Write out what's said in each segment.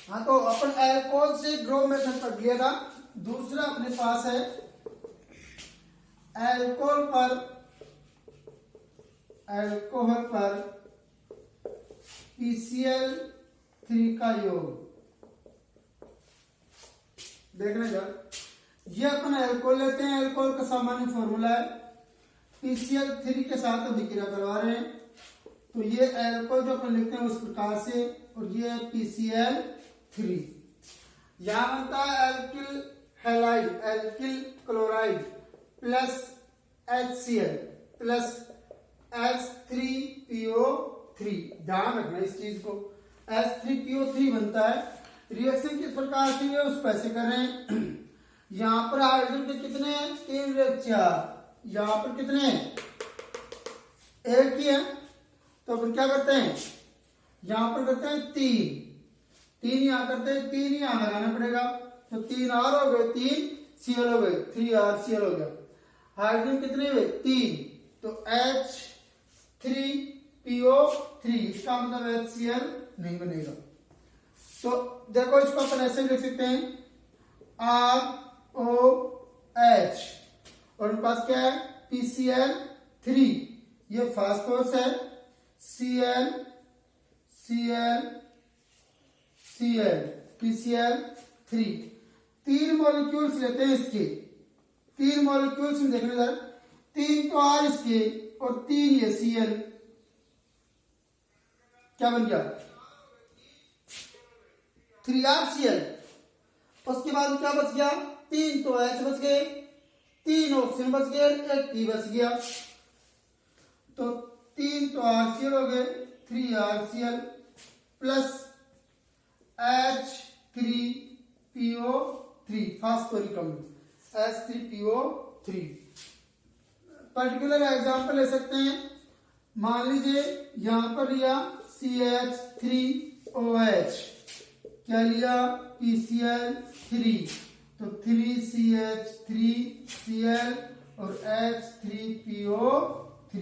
हाँ, तो अपन एल्कोहल से ग्रो मेथड पढ़ लिया था। दूसरा अपने पास है एल्कोहल पर PCl3 का योग। देखने का ये अपन एल्कोहल लेते हैं, एल्कोहल का सामान्य फॉर्मूला है, PCl3 के साथ अभिक्रिया करवा रहे हैं, तो ये एल्कोहल जो अपन लिखते हैं उस प्रकार से, और ये है PCl3। यहां बनता है alkyl halide, alkyl chloride plus HCl plus H3PO3। ध्यान रखना इस चीज को, H3PO3 बनता है। रिएक्शन किस प्रकार से है उस पैसे कर रहे हैं। यहां पर हाइड्रोजन के कितने हैं, 3 यहां पर कितने हैं, एक ही है, तो अपन क्या करते हैं, यहां पर करते हैं 3 यहां करते हैं, 3 यहां लगाना पड़ेगा, तो 3R हो गए, 3Cl हो गए, 3RCl हो गया। हाइड्रोजन कितने हुए, 3, तो H3PO3, इसका मतलब HCl नहीं बनेगा। तो देखो इसको अपन ऐसे भी लिख सकते हैं ROH, और उनके पास क्या है PCl3, ये फास्फोरस है, Cl PCl3। 3 मॉलिक्यूल्स लेते हैं इसके, 3 मॉलिक्यूल्स में देखने इधर, 3 तो R इसके और 3 ये Cl, क्या बन गया 3RCl। उसके बाद क्या बच गया, 3 तो H बच गए, 3 ऑक्सीजन बच गए, 1 P बच गया, तो 3 तो RCl हो गए, 3RCl प्लस H3PO3 फास्फोरिक अम्ल, H3PO3। पर्टिकुलर एग्जांपल ले सकते हैं, मान लीजिए यहां पर लिया CH3OH, क्या लिया PCl3, तो 3CH3Cl और H3PO3।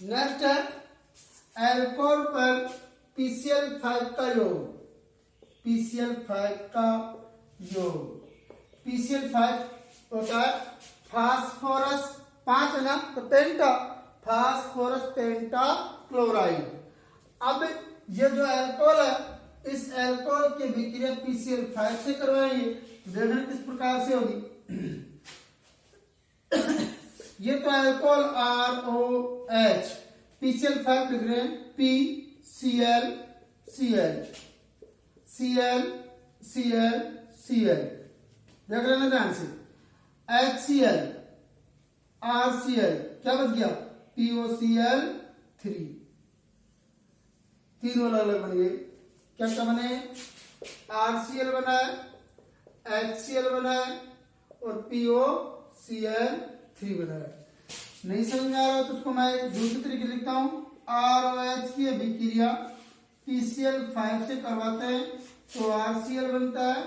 नेक्स्ट है एल्कोहल पर PCl5 का योग, PCl5 होता है फास्फोरस 5 है ना, तो पेंटा, फास्फोरस पेंटा क्लोराइड। अब ये जो अल्कोहल है, इस अल्कोहल की विक्रिया PCl5 से करवाएंगे, देखना किस प्रकार से होगी। ये तो अल्कोहल ROH, PCl5 लिख रहे हैं PCl देख रहे हैं ना ध्यान से, HCl RCl क्या बच गया POCl3, 3 अलग अलग बन गए। क्या क्या बने, RCl बना है, HCl बना है और POCl3 बना है। नहीं समझ में आ रहा तो उसको मैं दूसरे तरीके लिखता हूं, ROH की अभिक्रिया PCl5 से करवाते हैं, तो RCl बनता है,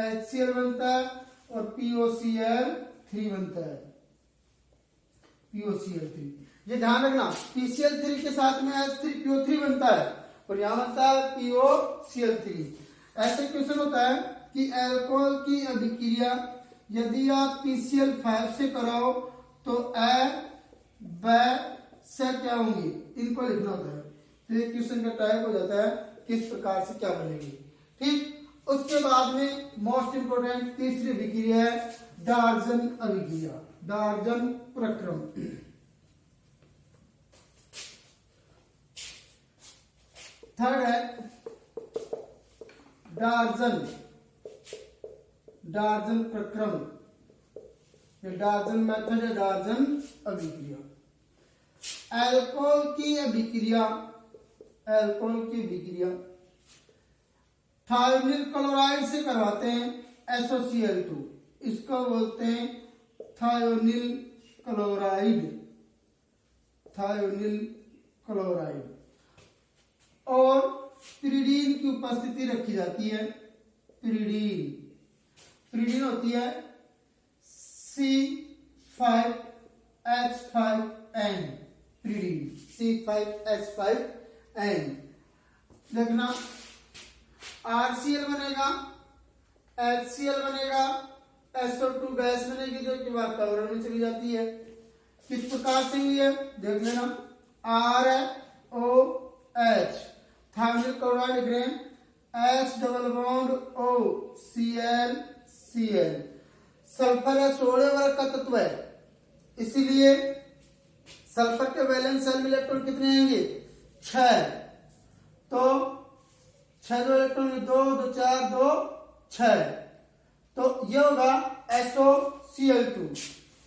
HCl बनता है और POCl3 बनता है, POCl3। ये ध्यान रखना, PCl3 के साथ में H3PO3 बनता है और यहां बनता है POCl3। ऐसे क्वेश्चन होता है कि अल्कोहल की अभिक्रिया यदि आप PCl5 से कराओ तो से क्या होंगी, इनको लिखना होता है, तो ये क्वेश्चन का टाइप हो जाता है किस प्रकार से क्या बनेगी। ठीक, उसके बाद में मोस्ट इंपोर्टेंट तीसरी अभिक्रिया है डार्जन अभिक्रिया, डार्जन प्रक्रम। थर्ड है डार्जन प्रक्रम, ये डार्जन मेथड है, डार्जन अभिक्रिया। अल्कोहल की अभिक्रिया थायोनिल क्लोराइड से करवाते हैं SOCl2, इसको बोलते हैं थायोनिल क्लोराइड, और पिरीडीन की उपस्थिति रखी जाती है, पिरीडीन होती है C5H5N, पिरीडीन C5H5 N। देखना RCl बनेगा, HCl बनेगा, SO2 गैस बनेगी जो कि वातावरण में चली जाती है। किस प्रकार से हुई है देख लेना। ROH thionyl chloride grain, H double bond O Cl। Sulphur है सोडियम वर्ग का तत्व है, इसीलिए सल्फर के वैलेंस शेल में इलेक्ट्रॉन कितने आएंगे 6। तो 6 दो इलेक्ट्रॉन में 2 2 4 2 6। तो ये होगा SOCl2।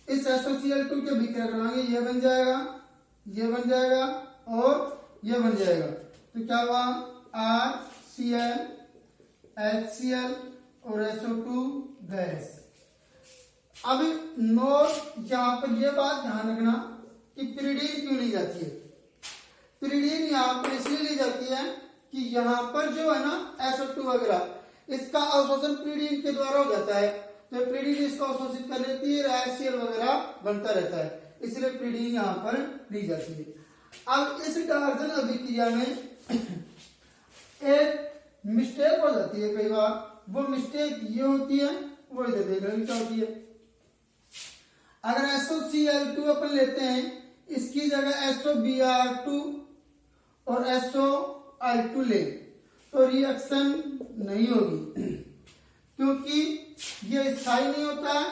इस SOCl2 के विक्रिया करवाएंगे, ये बन जाएगा, ये बन जाएगा और ये बन जाएगा। तो क्या हुआ RCl HCl और SO2 गैस। अब नोट यहां पर यह बात ध्यान रखना कि पिरिडीन क्यों ली जाती है। पिरिडीन यहां पर इसलिए ली जाती है कि यहां पर जो है ना SO2 वगैरह इसका अवशोषण पिरिडीन के द्वारा हो जाता है, तो पिरिडीन इसको अवशोषित कर लेती है, HCl वगैरह बनता रहता है, इसलिए पिरिडीन यहां पर ली जाती है। अब इस डार्जन अभिक्रिया में एक मिस्टेक हो जाती है कई बार, वो मिस्टेक ये होती है, वो इधर देखना क्या होती है। अगर SOCl2 अपन लेते हैं, इसकी जगह SOBr2 और SOI2 ले तो रिएक्शन नहीं होगी, क्योंकि ये स्थायी नहीं होता है।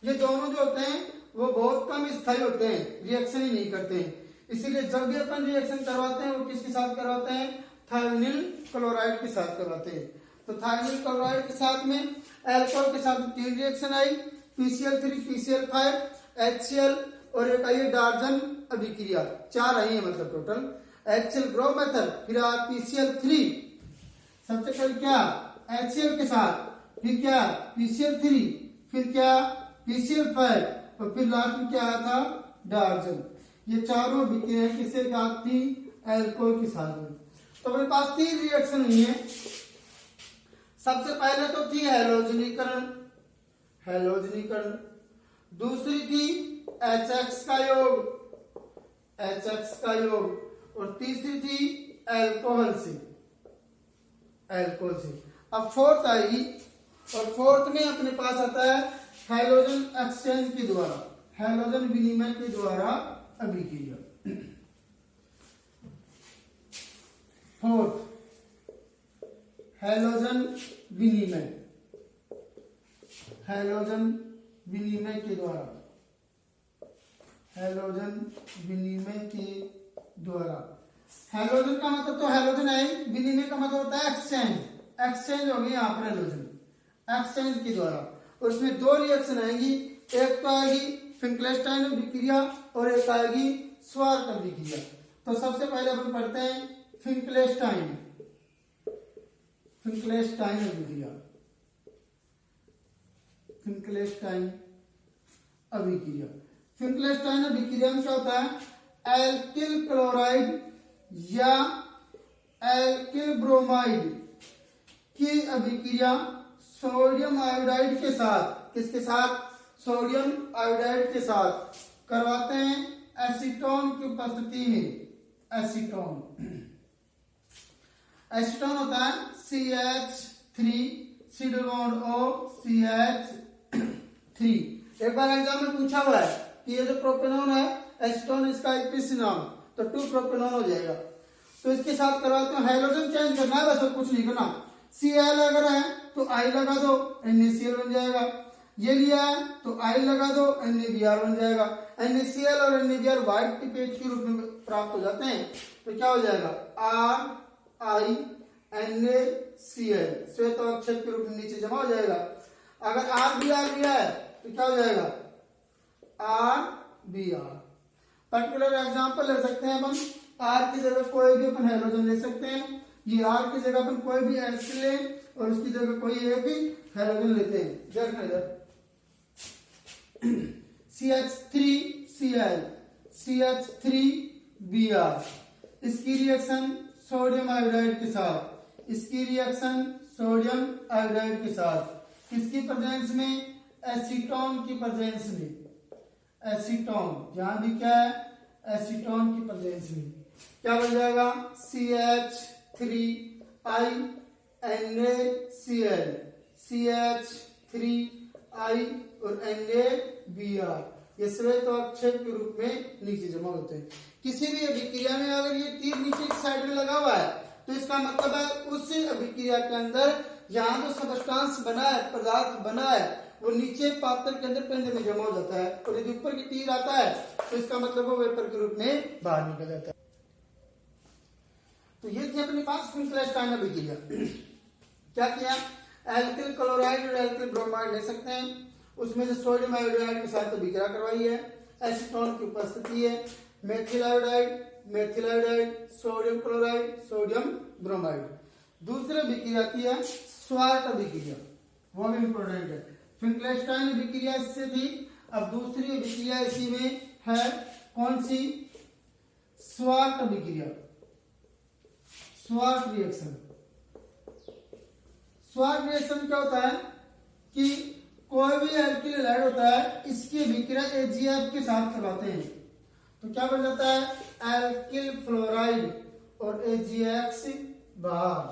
ये दोनों जो होते हैं वो बहुत कम स्थायी होते हैं, रिएक्शन ही नहीं करते हैं। इसीलिए जब भी अपन रिएक्शन करवाते हैं वो किसके साथ करवाते हैं, थायोनिल क्लोराइड के साथ करवाते हैं। तो थायोनिल क्लोराइड के साथ में अल्कोहल के साथ 3 reaction I, PCl3 PCl5 HCl और एक आई डार्जन अभिक्रिया, 4 आई है मतलब टोटल। HCl ग्रो मेथड, फिर PCl3, सबसे पहले क्या HCl के साथ, फिर क्या PCl3, फिर क्या PCl5 और फिर लास्ट में क्या आया था डार्जन। ये चारों अभिक्रियाएं किसके साथ थी, अल्कोहल के साथ में। तो मेरे पास 3 रिएक्शन हुई है। सबसे पहले तो थी हैलोजनीकरण, दूसरी थी HX का योग, और तीसरी थी अल्कोहल से। अब फोर्थ आएगी, और फोर्थ में अपने पास आता है हैलोजन एक्सचेंज के द्वारा, हैलोजन विनिमय के द्वारा अभिक्रिया। फोर्थ हैलोजन विनिमय के द्वारा, हैलोजन का मतलब तो हैलोजन है, विनिमय का मतलब होता है एक्सचेंज होगी यहाँ पर हैलोजन एक्सचेंज के द्वारा। और उसमें 2 रिएक्शन आएगी, एक तो आएगी फिंकलेस्टाइन अभिक्रिया और एक आएगी स्वार्ट अभिक्रिया। तो सबसे पहले अपन पढ़ते हैं फिंकलेस्टाइन अभिक्रिया। फिंकलेस्टाइन अभिक्रिया में क्या होता है, एल्किल क्लोराइड या एल्किल ब्रोमाइड की अभिक्रिया सोडियम आयोडाइड के साथ, किसके साथ, सोडियम आयोडाइड के साथ करवाते हैं एसीटोन की उपस्थिति में। एसीटोन होता है CH3 C double bond O CH3। एक बार एग्जाम में पूछा हुआ है कि ये जो प्रोपेनॉन है एसीटोन, इसका एक नाम, तो 2 प्रोपेनॉन हो जाएगा। तो इसके साथ करवाते हैं, हैलोजन चेंज करना है, बस कुछ नहीं करना। Cl अगर है तो I लगा दो, NaCl बन जाएगा। ये लिया है तो I लगा दो, NaBr बन जाएगा। NaCl और NaBr व्हाइट पिपेट के रूप में प्राप्त हो जाते हैं, तो क्या हो जाएगा RiNaCl, श्वेत अवक्षेप के रूप में नीचे जमा हो जाएगा। अगर RBr लिया है तो क्या हो जाएगा RBr। पर्टिकुलर एग्जांपल ले सकते हैं अपन, R की जगह कोई भी अपन हैलोजन ले सकते हैं, ये R की जगह अपन कोई भी एसिड ले और उसकी जगह कोई एक भी हैलोजन लेते हैं। देखना इधर CH3Cl CH3Br, इसकी रिएक्शन सोडियम आयोडाइड के साथ, इसकी रिएक्शन सोडियम आयोडाइड के साथ, किसकी प्रेजेंस में, एसीटोन की प्रेजेंस में। एसीटोन जहां भी क्या है, एसीटोन की प्रेजेंस में। क्या बन जाएगा, CH3I NaCl, CH3I और NaBr, ये श्वेत अवक्षेप के रूप में नीचे जमा होते हैं। किसी भी अभिक्रिया में अगर ये तीर नीचे की साइड में लगा हुआ है तो इसका मतलब है उस अभिक्रिया के अंदर यहाँ जो सबस्टांस बना है, पदार्थ बना है, वो नीचे पात्र के अंदर केंद्र में जमा हो जाता है, और यदि ऊपर की तीर आता है तो इसका मतलब वो वेपर के रूप में बाहर निकल जाता है। तो ये थी अपने पास फिंकलेस्टाइन अभिक्रिया। क्या किया, एल्किल क्लोराइड और एल्किल ब्रोमाइड ले सकते हैं, उसमें से सोडियम आयोडाइड के साथ अभिक्रिया करवाई है, एसीटोन की उपस्थिति है, methyl iodide, sodium chloride, sodium bromide. दूसरी अभिक्रिया की है स्वार्ट अभिक्रिया, वो भी इंपॉर्टेंट है। फिंकलेस्टाइन अभिक्रिया इससे थी, अब दूसरी अभिक्रिया इसी में है, कौन सी, स्वार्ट अभिक्रिया, स्वार्ट रिएक्शन। स्वार्ट रिएक्शन क्या होता है कि कोई भी एल्किल हैलाइड होता है, इसकी अभिक्रिया AgF के साथ करवाते हैं तो क्या बन जाता है, एल्किल फ्लोराइड और AgX बाहर।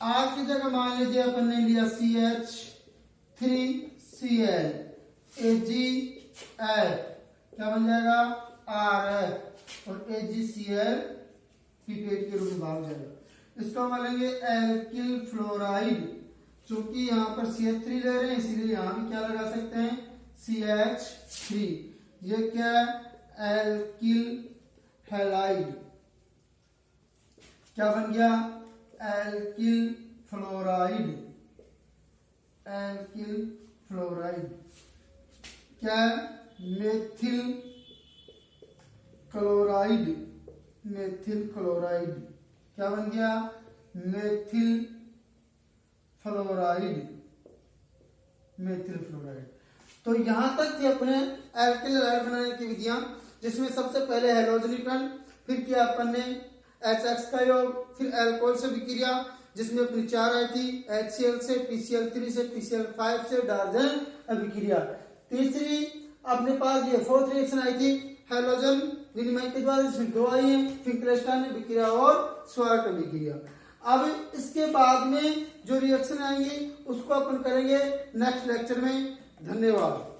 आर की जगह मान लीजिए अपन ने लिया CH3Cl, AgF क्या बन जाएगा, RF और AgCl पीपेट के रूप में बाहर जाएगा। इसको हम लेंगे एल्किल फ्लोराइड, चूंकि यहाँ पर CH3 ले रहे हैं इसलिए यहाँ भी क्या लगा सकते हैं, CH3। ये क्या है, एल्किल हैलाइड, क्या बन गया, एल्किल फ्लोराइड, एल्किल फ्लोराइड। क्या, मेथिल क्लोराइड, मेथिल क्लोराइड क्या बन गया, मेथिल फ्लोराइड, मेथिल फ्लोराइड। तो यहां तक थी अपने एल्किल हैलाइड बनाने की विधियां, जिसमें सबसे पहले हैलोजनीकरण, फिर किया अपन ने HX का योग, फिर एल्कोहल से विक्रिया जिसमें अपनी 4 आई थी, HCl से, PCl3 से, PCl5 से डार्जन अभिक्रिया। तीसरी अपने पास ये 4th रिएक्शन आई थी हैलोजन विनिमय के द्वारा, जिसमें 2 आई है, फिंकलेस्टाइन अभिक्रिया और स्वार्ट अभिक्रिया। अब इसके बाद में जो रिएक्शन आएंगी उसको अपन करेंगे नेक्स्ट लेक्चर में। धन्यवाद।